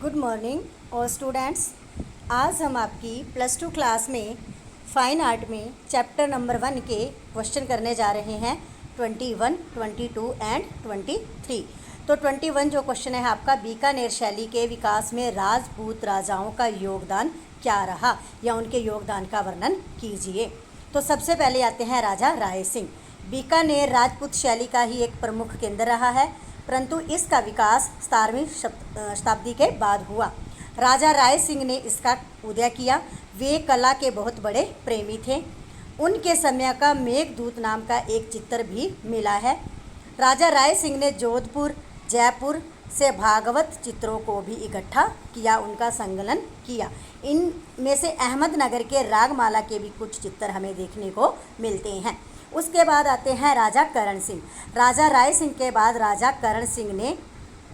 Good morning और students. आज हम आपकी +2 क्लास में फाइन आर्ट में चैप्टर नंबर 1 के क्वेश्चन करने जा रहे हैं 21, 22 एंड 23। तो 21 जो क्वेश्चन है आपका, बीकानेर शैली के विकास में राजपूत राजाओं का योगदान क्या रहा, या उनके योगदान का वर्णन कीजिए। तो सबसे पहले आते हैं राजा राय सिंह। बीकानेर राजपूत शैली का ही एक प्रमुख केंद्र रहा है, परंतु इसका विकास 17वीं शताब्दी के बाद हुआ। राजा राय सिंह ने इसका उदय किया। वे कला के बहुत बड़े प्रेमी थे। उनके समय का मेघदूत नाम का एक चित्र भी मिला है। राजा राय सिंह ने जोधपुर, जयपुर से भागवत चित्रों को भी इकट्ठा किया, उनका संकलन किया। इनमें से अहमदनगर के रागमाला के भी कुछ चित्र हमें देखने को मिलते हैं। उसके बाद आते हैं राजा करण सिंह। राजा राय सिंह के बाद राजा करण सिंह ने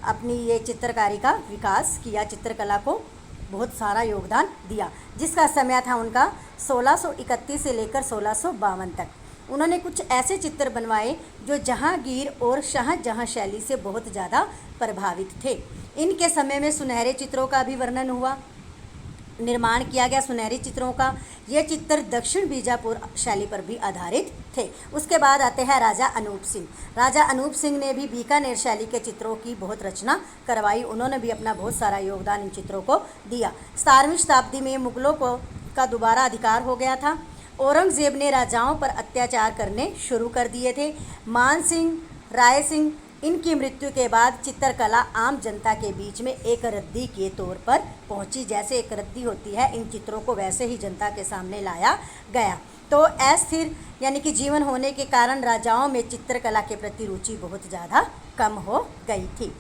अपनी ये चित्रकारी का विकास किया, चित्रकला को बहुत सारा योगदान दिया, जिसका समय था उनका 1631 से लेकर 1652 तक। उन्होंने कुछ ऐसे चित्र बनवाए जो जहांगीर और शाहजहां शैली से बहुत ज़्यादा प्रभावित थे। इनके समय में सुनहरे चित्रों का भी वर्णन हुआ, निर्माण किया गया सुनहरी चित्रों का। ये चित्र दक्षिण बीजापुर शैली पर भी आधारित थे। उसके बाद आते हैं राजा अनूप सिंह। राजा अनूप सिंह ने भी बीकानेर शैली के चित्रों की बहुत रचना करवाई। उन्होंने भी अपना बहुत सारा योगदान इन चित्रों को दिया। 17वीं शताब्दी में मुगलों का दोबारा अधिकार हो गया था। औरंगजेब ने राजाओं पर अत्याचार करने शुरू कर दिए थे। मान सिंह, राय सिंह, इनकी मृत्यु के बाद चित्रकला आम जनता के बीच में एक रद्दी के तौर पर पहुंची। जैसे एक रद्दी होती है, इन चित्रों को वैसे ही जनता के सामने लाया गया। तो अस्थिर यानी कि जीवन होने के कारण राजाओं में चित्रकला के प्रति रुचि बहुत ज़्यादा कम हो गई थी।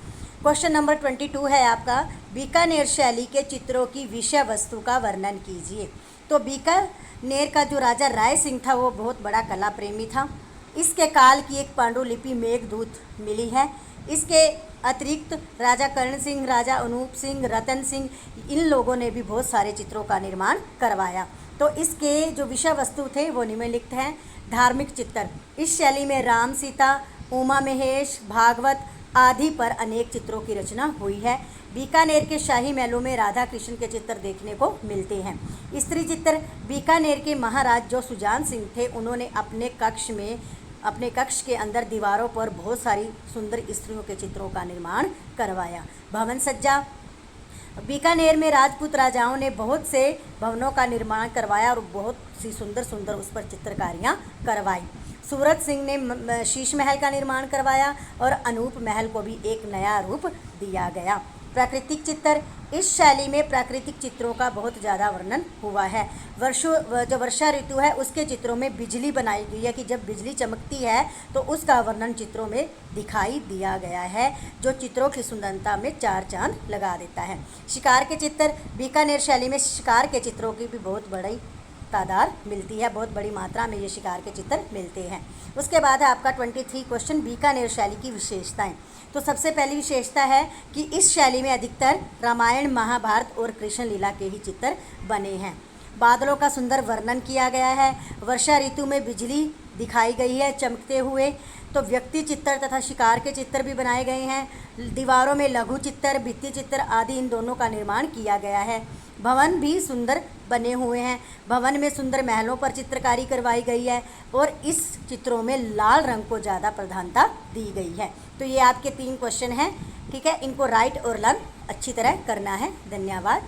क्वेश्चन नंबर 22 है आपका, बीकानेर शैली के चित्रों की विषय वस्तु का वर्णन कीजिए। तो बीकानेर का जो राजा राय सिंह था वो बहुत बड़ा कला प्रेमी था। इसके काल की एक पांडुलिपि मेघदूत मिली है। इसके अतिरिक्त राजा करण सिंह, राजा अनूप सिंह, रतन सिंह, इन लोगों ने भी बहुत सारे चित्रों का निर्माण करवाया। तो इसके जो विषय वस्तु थे वो निम्नलिखित हैं। धार्मिक चित्र, इस शैली में राम, सीता, उमा महेश, भागवत आदि पर अनेक चित्रों की रचना हुई है। बीकानेर के शाही महलों में राधा कृष्ण के चित्र देखने को मिलते हैं। स्त्री चित्र, बीकानेर के महाराज जो सुजान सिंह थे, उन्होंने अपने कक्ष के अंदर दीवारों पर बहुत सारी सुंदर स्त्रियों के चित्रों का निर्माण करवाया। भवन सज्जा, बीकानेर में राजपूत राजाओं ने बहुत से भवनों का निर्माण करवाया और बहुत सी सुंदर सुंदर उस पर चित्रकारियाँ करवाई। सूरत सिंह ने शीश महल का निर्माण करवाया और अनूप महल को भी एक नया रूप दिया गया। प्राकृतिक चित्र, इस शैली में प्राकृतिक चित्रों का बहुत ज़्यादा वर्णन हुआ है। जो वर्षा ऋतु है उसके चित्रों में बिजली बनाई गई है कि जब बिजली चमकती है तो उसका वर्णन चित्रों में दिखाई दिया गया है, जो चित्रों की सुंदरता में चार चांद लगा देता है। शिकार के चित्र, बीकानेर शैली में शिकार के चित्रों की भी बहुत बड़ी तादाद मिलती है, बहुत बड़ी मात्रा में ये शिकार के चित्र मिलते हैं। उसके बाद है आपका 23 क्वेश्चन, बीकानेर शैली की विशेषताएं। तो सबसे पहली विशेषता है कि इस शैली में अधिकतर रामायण, महाभारत और कृष्ण लीला के ही चित्र बने हैं। बादलों का सुंदर वर्णन किया गया है। वर्षा ऋतु में बिजली दिखाई गई है चमकते हुए। तो व्यक्ति चित्र तथा शिकार के चित्र भी बनाए गए हैं। दीवारों में लघु चित्र, भित्ति चित्र आदि इन दोनों का निर्माण किया गया है। भवन भी सुंदर बने हुए हैं। भवन में सुंदर महलों पर चित्रकारी करवाई गई है और इस चित्रों में लाल रंग को ज़्यादा प्रधानता दी गई है। तो ये आपके 3 क्वेश्चन हैं, ठीक है। इनको राइट और लर्न अच्छी तरह करना है। धन्यवाद।